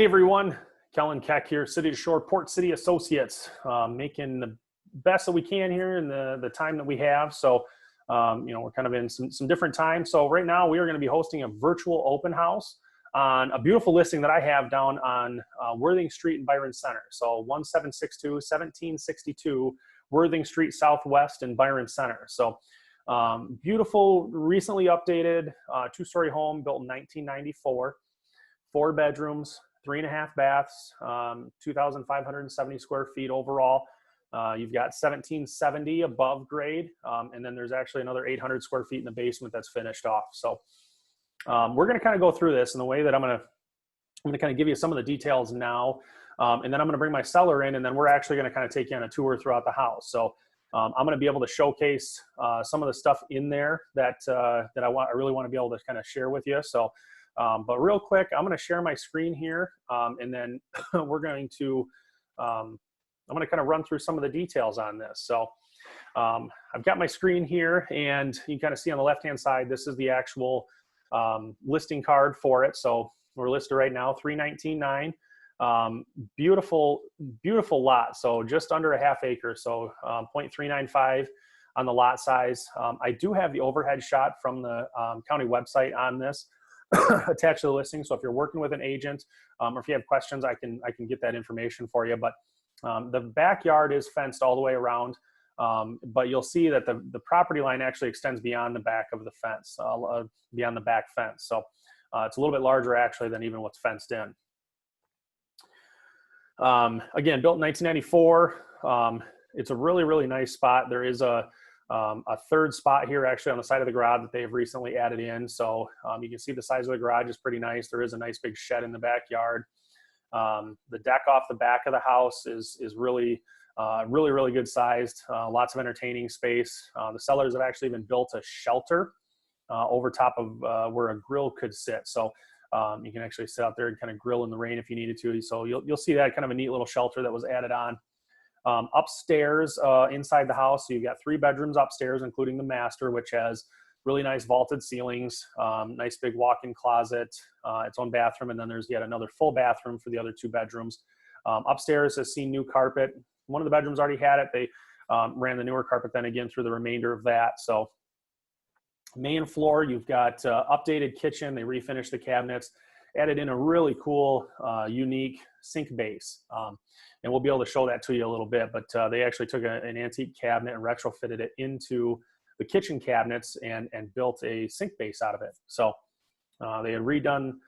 Hey everyone, Kellen, Keck here, City to Shore, Port City Associates, making the best that we can here in the time that we have. So, we're kind of in some different times. So right now we are going to be hosting a virtual open house on a beautiful listing that I have down on Worthing Street in Byron Center. So 1762 Worthing Street Southwest in Byron Center. So beautiful, recently updated two-story home built in 1994, 4 bedrooms, 3.5 baths, 2,570 square feet overall. You've got 1770 above grade, and then there's actually another 800 square feet in the basement that's finished off. So we're going to kind of go through this in the way that I'm going to kind of give you some of the details now, and then I'm going to bring my seller in, and then we're actually going to kind of take you on a tour throughout the house. So I'm going to be able to showcase some of the stuff in there that I really want to be able to kind of share with you. So. But real quick, I'm going to share my screen here, and then we're going to, I'm going to kind of run through some of the details on this. So I've got my screen here, and you can kind of see on the left-hand side, this is the actual listing card for it. So we're listed right now, $319,900. Beautiful, beautiful lot. So just under a half acre. So 0.395 on the lot size. I do have the overhead shot from the county website on this. Attached to the listing. So if you're working with an agent, or if you have questions, I can get that information for you. But the backyard is fenced all the way around, but you'll see that the property line actually extends beyond the back of the fence, beyond the back fence. So it's a little bit larger actually than even what's fenced in. Again, built in 1994. It's a really, really nice spot. There is a third spot here actually on the side of the garage that they've recently added in. So you can see the size of the garage is pretty nice. There is a nice big shed in the backyard. The deck off the back of the house is really, really good sized. Lots of entertaining space. The sellers have actually even built a shelter over top of where a grill could sit. So you can actually sit out there and kind of grill in the rain if you needed to. So you'll see that kind of a neat little shelter that was added on. Upstairs inside the house, so you've got 3 bedrooms upstairs, including the master, which has really nice vaulted ceilings, nice big walk-in closet, its own bathroom, and then there's yet another full bathroom for the other 2 bedrooms. Upstairs has seen new carpet. One of the bedrooms already had it. They ran the newer carpet then again through the remainder of that. So main floor, you've got updated kitchen. They refinished the cabinets, added in a really cool, unique sink base. And we'll be able to show that to you a little bit, but they actually took an antique cabinet and retrofitted it into the kitchen cabinets and built a sink base out of it. So they had redone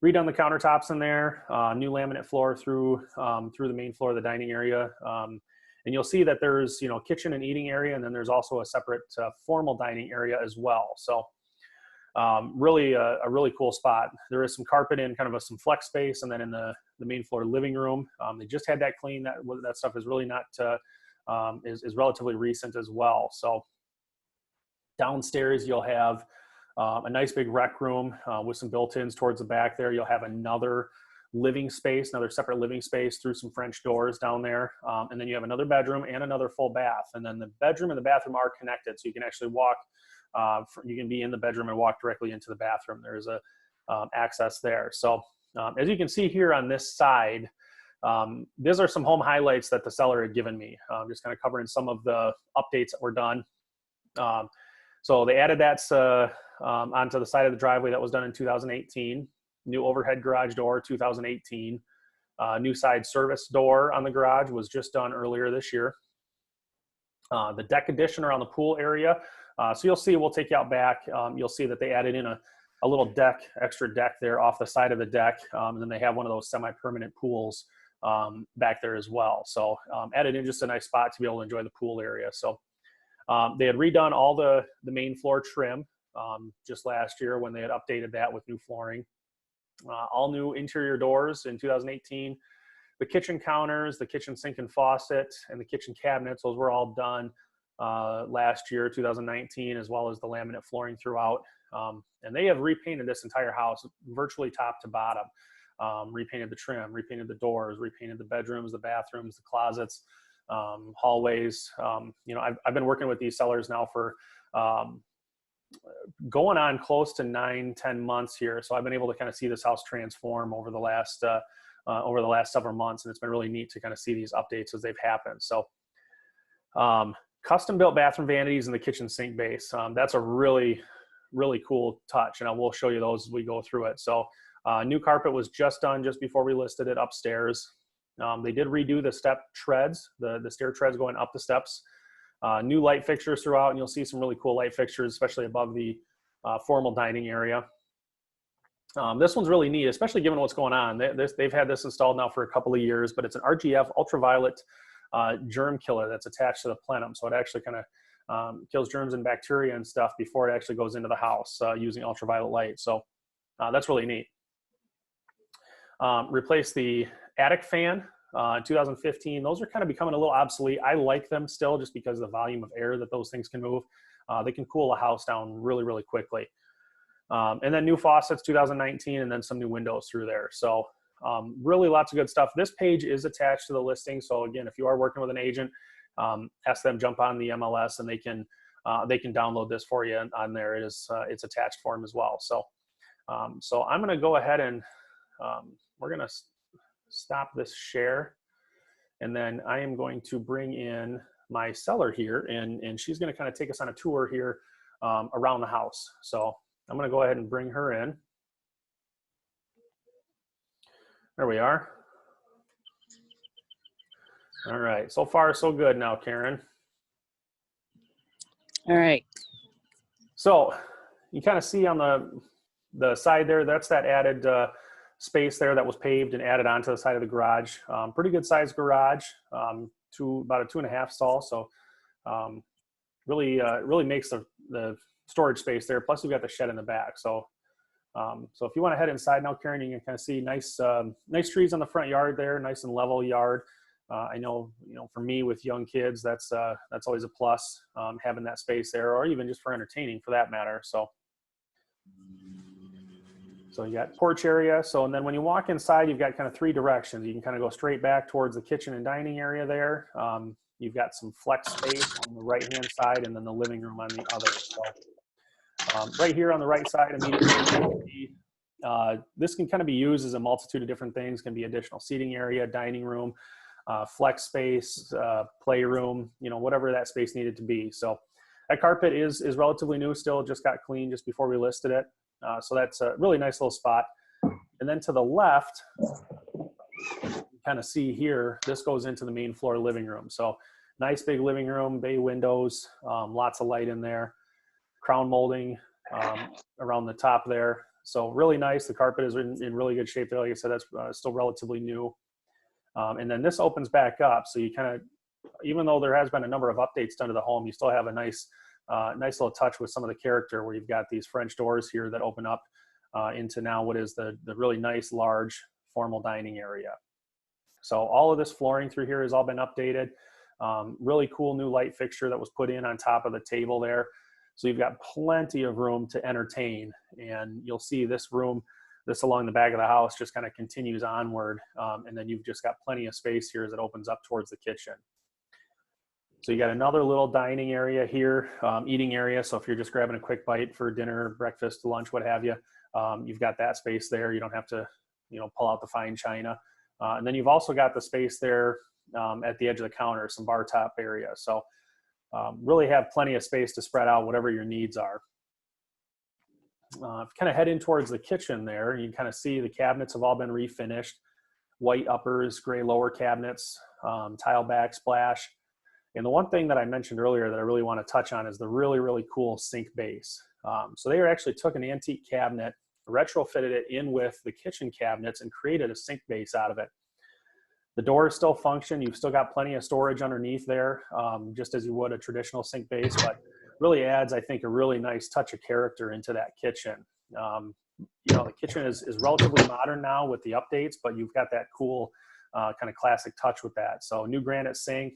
the countertops in there, new laminate floor through the main floor of the dining area. And you'll see that there's, kitchen and eating area, and then there's also a separate formal dining area as well. So really a really cool spot. There is some carpet in kind of some flex space, and then in the main floor living room. They just had that clean. That stuff is really not is relatively recent as well. So downstairs you'll have a nice big rec room with some built-ins towards the back there. You'll have another separate living space through some French doors down there. And then you have another bedroom and another full bath. And then the bedroom and the bathroom are connected, so you can actually walk. You can be in the bedroom and walk directly into the bathroom. There's a access there. So as you can see here on this side, these are some home highlights that the seller had given me. Just kind of covering some of the updates that were done. So they added that onto the side of the driveway. That was done in 2018. New overhead garage door, 2018. New side service door on the garage was just done earlier this year. The deck addition around the pool area. So you'll see, we'll take you out back. You'll see that they added in a little extra deck there off the side of the deck. And then they have one of those semi-permanent pools back there as well. So added in just a nice spot to be able to enjoy the pool area. So they had redone all the main floor trim just last year when they had updated that with new flooring. All new interior doors in 2018. The kitchen counters, the kitchen sink and faucet, and the kitchen cabinets, those were all done last year, 2019, as well as the laminate flooring throughout. And they have repainted this entire house virtually top to bottom. Repainted the trim, repainted the doors, repainted the bedrooms, the bathrooms, the closets, hallways. I've been working with these sellers now for going on close to 9-10 months here. So I've been able to kind of see this house transform over the last over the last several months, and it's been really neat to kind of see these updates as they've happened. So custom built bathroom vanities in the kitchen sink base. That's a really, really cool touch, and I will show you those as we go through it. So new carpet was just done just before we listed it upstairs. They did redo the step treads, the stair treads going up the steps. New light fixtures throughout, and you'll see some really cool light fixtures, especially above the formal dining area. This one's really neat, especially given what's going on. They've had this installed now for a couple of years, but it's an RGF ultraviolet germ killer that's attached to the plenum. So it actually kind of kills germs and bacteria and stuff before it actually goes into the house using ultraviolet light. So that's really neat. Replace the attic fan in 2015. Those are kind of becoming a little obsolete. I like them still just because of the volume of air that those things can move. They can cool a house down really, really quickly. And then new faucets 2019, and then some new windows through there. So really lots of good stuff. This page is attached to the listing. So again, if you are working with an agent, ask them jump on the MLS and they can download this for you on there. It's attached for them as well. So so I'm going to go ahead and we're going to stop this share, and then I am going to bring in my seller here, and she's going to kind of take us on a tour here around the house. So I'm going to go ahead and bring her in. There we are. All right, so far so good now, Karen. All right. So you kind of see on the side there, that's that added space there that was paved and added onto the side of the garage. Pretty good sized garage, about a 2.5 stall. So really makes the storage space there. Plus you've got the shed in the back. So so if you want to head inside now, Karen, you can kind of see nice trees on the front yard there, nice and level yard. I know, for me with young kids, that's always a plus, having that space there, or even just for entertaining for that matter. So you got porch area. So, and then when you walk inside, you've got kind of 3 directions. You can kind of go straight back towards the kitchen and dining area there. You've got some flex space on the right-hand side, and then the living room on the other. So right here on the right side, immediately, this can kind of be used as a multitude of different things. Can be additional seating area, dining room, flex space, playroom, whatever that space needed to be. So that carpet is relatively new still, just got cleaned just before we listed it. So that's a really nice little spot. And then to the left, you kind of see here, this goes into the main floor living room. So nice big living room, bay windows, lots of light in there, crown molding around the top there. So really nice. The carpet is in really good shape there. Like I said, that's still relatively new. And then this opens back up. So you kind of, even though there has been a number of updates done to the home, you still have a nice little touch with some of the character, where you've got these French doors here that open up into now what is the really nice, large, formal dining area. So all of this flooring through here has all been updated. Really cool new light fixture that was put in on top of the table there. So you've got plenty of room to entertain, and you'll see this room, this along the back of the house, just kind of continues onward. And then you've just got plenty of space here as it opens up towards the kitchen. So you got another little dining area here, eating area. So if you're just grabbing a quick bite for dinner, breakfast, lunch, what have you, you've got that space there. You don't have to, pull out the fine china. And then you've also got the space there at the edge of the counter, some bar top area. So really have plenty of space to spread out whatever your needs are. If you kind of head in towards the kitchen there, you can kind of see the cabinets have all been refinished. White uppers, gray lower cabinets, tile backsplash. And the one thing that I mentioned earlier that I really want to touch on is the really, really cool sink base. So they actually took an antique cabinet, retrofitted it in with the kitchen cabinets, and created a sink base out of it. The doors still function. You've still got plenty of storage underneath there, just as you would a traditional sink base, but really adds, I think, a really nice touch of character into that kitchen. The kitchen is relatively modern now with the updates, but you've got that cool kind of classic touch with that. So new granite sink.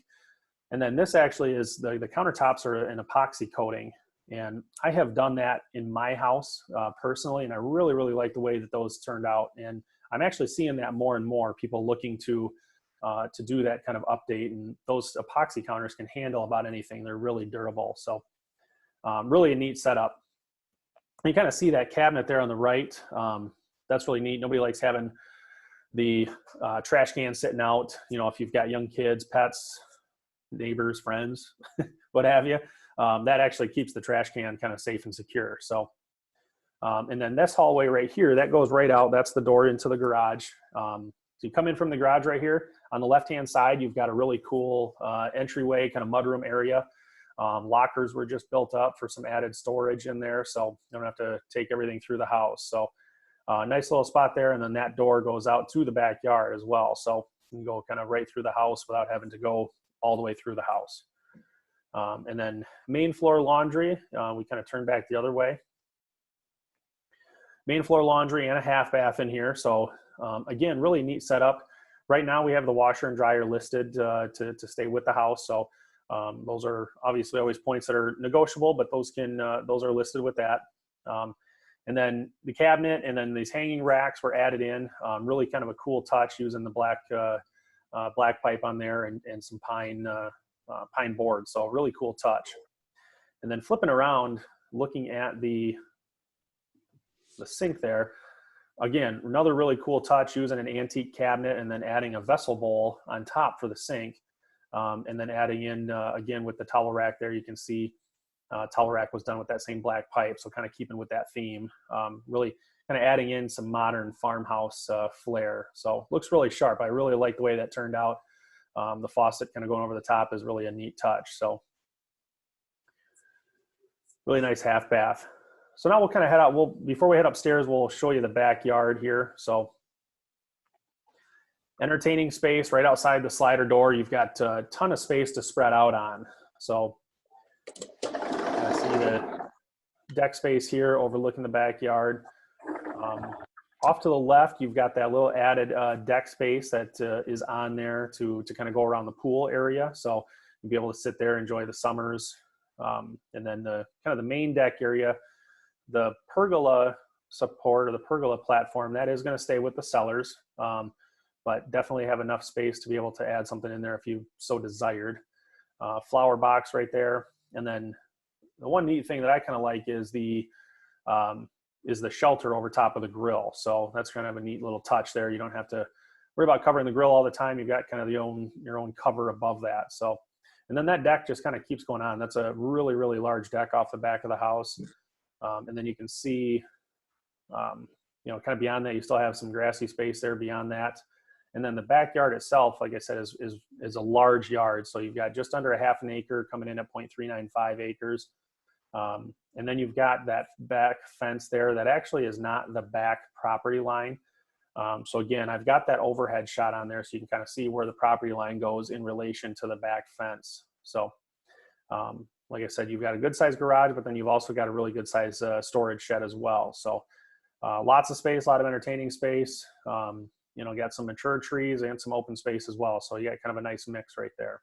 And then this actually is, the countertops are an epoxy coating. And I have done that in my house personally, and I really, really like the way that those turned out. And I'm actually seeing that more and more, people looking to do that kind of update. And those epoxy counters can handle about anything. They're really durable. So really a neat setup. You kind of see that cabinet there on the right. That's really neat. Nobody likes having the trash can sitting out, you know, if you've got young kids, pets, neighbors, friends, what have you, that actually keeps the trash can kind of safe and secure. So, and then this hallway right here, that goes right out. That's the door into the garage. So you come in from the garage right here. On the left-hand side, you've got a really cool entryway, kind of mudroom area. Lockers were just built up for some added storage in there, so you don't have to take everything through the house. So nice little spot there, and then that door goes out to the backyard as well. So you can go kind of right through the house without having to go all the way through the house. And then main floor laundry, we kind of turn back the other way. Main floor laundry and a half bath in here. So again, really neat setup. Right now we have the washer and dryer listed to stay with the house. So those are obviously always points that are negotiable, but those are listed with that. And then the cabinet and then these hanging racks were added in. Really kind of a cool touch using the black pipe on there and some pine board. So really cool touch. And then flipping around, looking at the sink there, again, another really cool touch using an antique cabinet and then adding a vessel bowl on top for the sink. And then adding in, again, with the towel rack there, you can see towel rack was done with that same black pipe. So kind of keeping with that theme, really kind of adding in some modern farmhouse flair. So looks really sharp. I really like the way that turned out. The faucet kind of going over the top is really a neat touch. So really nice half bath. So now we'll kind of head out. Before we head upstairs, we'll show you the backyard here. So entertaining space right outside the slider door. You've got a ton of space to spread out on. So I see the deck space here overlooking the backyard. Off to the left, you've got that little added deck space that is on there to kind of go around the pool area. So you'll be able to sit there, enjoy the summers. And then the kind of the main deck area, the pergola support or the pergola platform, that is going to stay with the sellers. But definitely have enough space to be able to add something in there if you so desired. Flower box right there. And then the one neat thing that I kind of like is the shelter over top of the grill. So that's kind of a neat little touch there. You don't have to worry about covering the grill all the time. You've got kind of your own cover above that. So, and then that deck just kind of keeps going on. That's a really, really large deck off the back of the house. And then you can see, kind of beyond that, you still have some grassy space there beyond that. And then the backyard itself, like I said, is a large yard. So you've got just under a half an acre coming in at 0.395 acres. And then you've got that back fence there that actually is not the back property line. So again, I've got that overhead shot on there so you can kind of see where the property line goes in relation to the back fence. So like I said, you've got a good sized garage, but then you've also got a really good sized storage shed as well. So lots of space, a lot of entertaining space. Got some mature trees and some open space as well. So you got kind of a nice mix right there.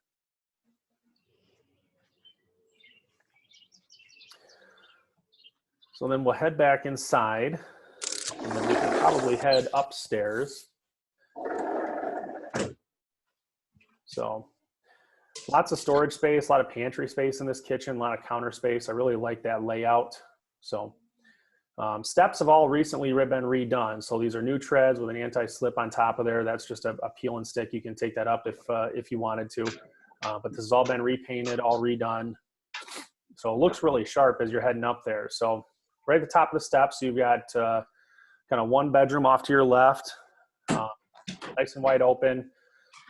So then we'll head back inside and then we can probably head upstairs. So lots of storage space, a lot of pantry space in this kitchen, a lot of counter space. I really like that layout. So steps have all recently been redone. So these are new treads with an anti-slip on top of there. That's just a peel and stick. You can take that up if you wanted to. But this has all been repainted, all redone. So it looks really sharp as you're heading up there. So right at the top of the steps, you've got kind of one bedroom off to your left, nice and wide open,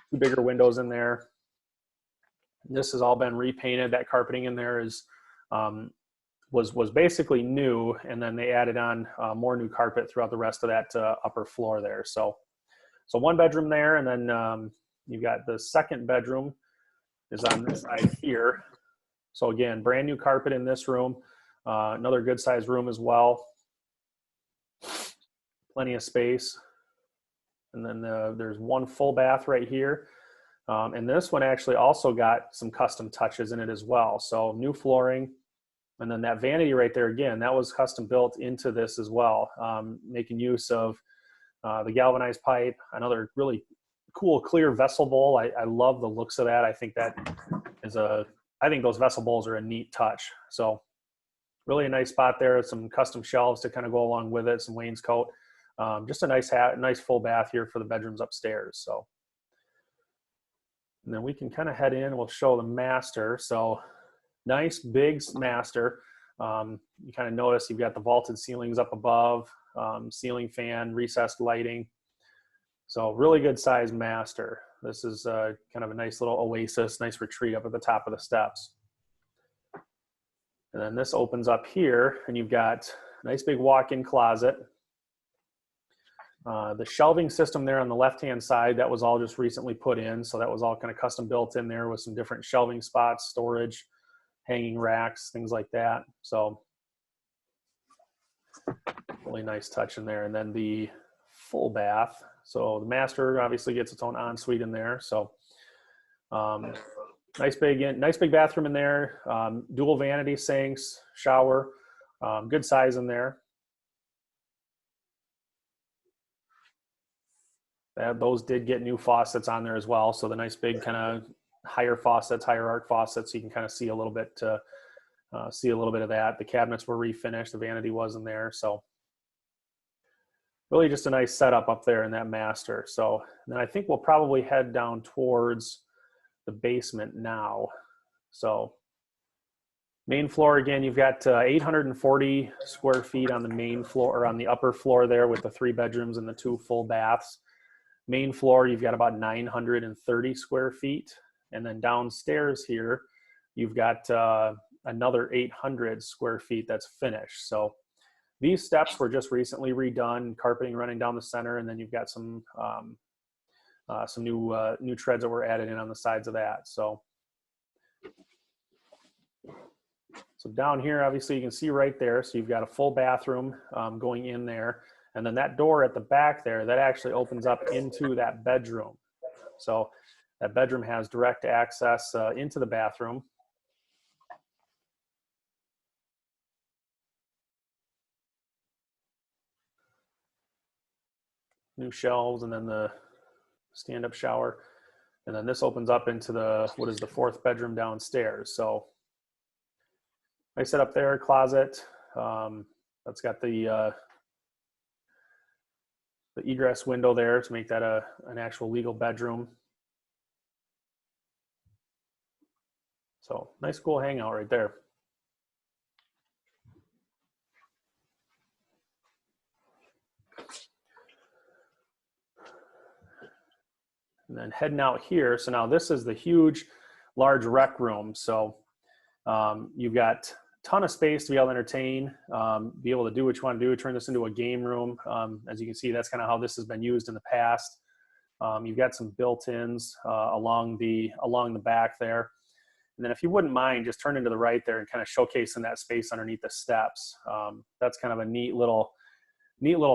two bigger windows in there. This has all been repainted. That carpeting in there was basically new, and then they added on more new carpet throughout the rest of that upper floor there. So one bedroom there, and then you've got the second bedroom is on this side here. So again, brand new carpet in this room. Another good sized room as well. Plenty of space. And then there's one full bath right here. And this one actually also got some custom touches in it as well. So new flooring. And then that vanity right there, again, that was custom built into this as well. Making use of the galvanized pipe, another really cool clear vessel bowl. I love the looks of that. I think that is I think those vessel bowls are a neat touch. So really a nice spot there. Some custom shelves to kind of go along with it, some wainscot. just a nice full bath here for the bedrooms upstairs. So, and then we can kind of head in. We'll show the master. So, nice big master. You kind of notice you've got the vaulted ceilings up above, ceiling fan, recessed lighting. So really good size master. This is kind of a nice little oasis, nice retreat up at the top of the steps. And then this opens up here and you've got a nice big walk-in closet. The shelving system there on the left-hand side, that was all just recently put in. So that was all kind of custom built in there with some different shelving spots, storage, hanging racks, things like that. So really nice touch in there. And then the full bath. So the master obviously gets its own ensuite in there. So nice big bathroom in there. Dual vanity sinks, shower, good size in there. Those did get new faucets on there as well. So the nice big kind of higher faucets, higher arc faucets. You can kind of see a little bit of that. The cabinets were refinished. The vanity was in there. So really just a nice setup up there in that master. So then I think we'll probably head down towards the basement now. So main floor, again, you've got 840 square feet on the main floor, or on the upper floor there with the 3 bedrooms and the 2 full baths. Main floor, you've got about 930 square feet. And then downstairs here, you've got another 800 square feet that's finished. So these steps were just recently redone, carpeting running down the center, and then you've got some new treads that were added in on the sides of that. So down here, obviously you can see right there, so you've got a full bathroom going in there, and then that door at the back there, that actually opens up into that bedroom. So that bedroom has direct access into the bathroom. New shelves, and then the stand-up shower. And then this opens up into the 4th bedroom downstairs. So nice setup there, closet. That's got the egress window there to make that an actual legal bedroom. So nice cool hangout right there. And then heading out here, so now this is the huge, large rec room. So you've got a ton of space to be able to entertain, be able to do what you want to do, turn this into a game room. As you can see, that's kind of how this has been used in the past. You've got some built-ins along the back there. And then if you wouldn't mind, just turning to the right there and kind of showcasing that space underneath the steps. That's kind of a neat little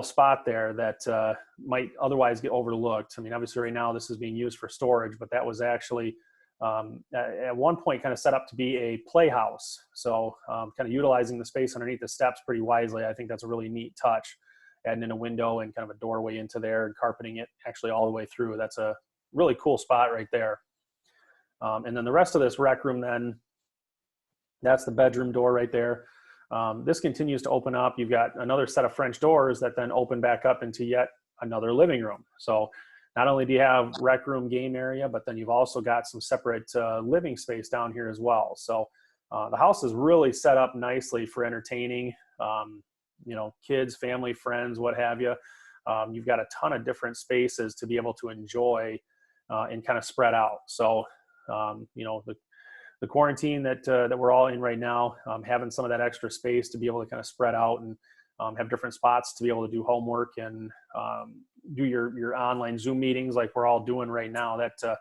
spot there that might otherwise get overlooked. I mean, obviously right now this is being used for storage, but that was actually at one point kind of set up to be a playhouse. So kind of utilizing the space underneath the steps pretty wisely. I think that's a really neat touch, adding in a window and kind of a doorway into there and carpeting it actually all the way through. That's a really cool spot right there. And then the rest of this rec room, then that's the bedroom door right there. This continues to open up. You've got another set of French doors that then open back up into yet another living room. So not only do you have rec room game area, but then you've also got some separate living space down here as well. So the house is really set up nicely for entertaining, kids, family, friends, what have you. You've got a ton of different spaces to be able to enjoy and kind of spread out. So, the quarantine that we're all in right now, having some of that extra space to be able to kind of spread out and have different spots to be able to do homework and do your online Zoom meetings like we're all doing right now. That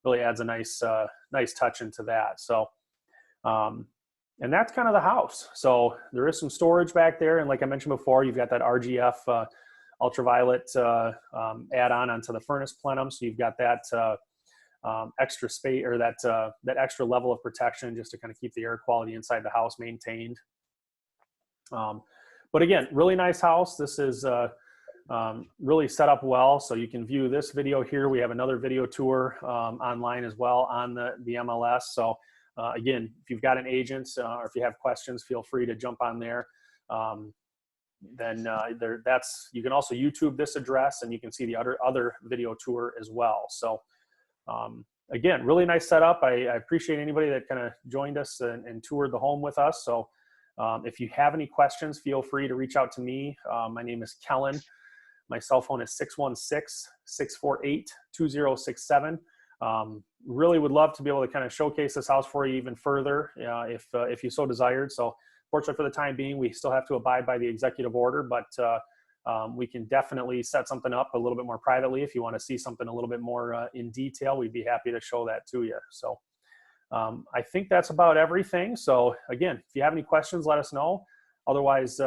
really adds a nice touch into that. So, and that's kind of the house. So there is some storage back there. And like I mentioned before, you've got that RGF ultraviolet add-on onto the furnace plenum. So you've got that extra space, or that extra level of protection just to kind of keep the air quality inside the house maintained. But again, really nice house. This is really set up well. So you can view this video here. We have another video tour online as well on the MLS. So again, if you've got an agent or if you have questions, feel free to jump on there. then you can also YouTube this address, and you can see the other video tour as well. So again, really nice setup. I appreciate anybody that kind of joined us and toured the home with us. So if you have any questions, feel free to reach out to me. My name is Kellen. My cell phone is 616-648-2067. Really would love to be able to kind of showcase this house for you even further if you so desired. So fortunately for the time being, we still have to abide by the executive order, but we can definitely set something up a little bit more privately. If you want to see something a little bit more in detail, we'd be happy to show that to you. So I think that's about everything. So again, if you have any questions, let us know. Otherwise,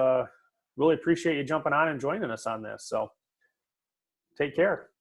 really appreciate you jumping on and joining us on this. So take care.